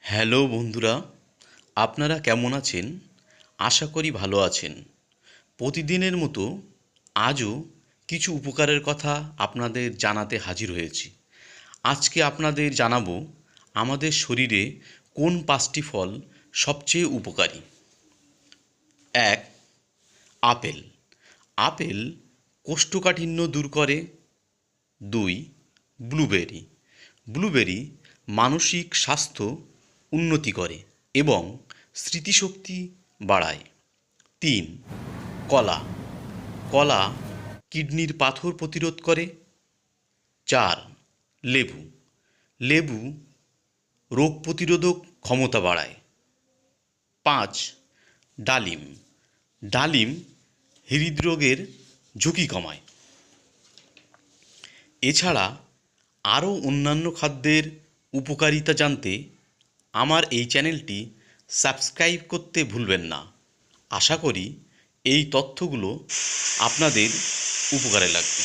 Hello বন্ধুরা, আপনারা কেমন আছেন? আশা করি ভালো আছেন। প্রতিদিনের মতো আজও কিছু উপকারের কথা আপনাদের জানাতে হাজির হয়েছি। আজকে আপনাদের জানাবো আমাদের শরীরে কোন 5টি ফল সবচেয়ে উপকারী। 1. আপেল। আপেল কোষ্ঠকাঠিন্য দূর করে। 2. ব্লুবেরি। ব্লুবেরি মানসিক স্বাস্থ্য উন্নতি করে এবং স্মৃতিশক্তি বাড়ায়। 3. কলা। কলা কিডনির পাথর প্রতিরোধ করে। 4. লেবু। লেবু রোগ প্রতিরোধক ক্ষমতা বাড়ায়। 5. ডালিম। ডালিম হৃদরোগের ঝুঁকি কমায়। এছাড়া আরও অন্যান্য খাদ্যের উপকারিতা জানতে আমার এই চ্যানেলটি সাবস্ক্রাইব করতে ভুলবেন না। আশা করি এই তথ্যগুলো আপনাদের উপকারে লাগবে।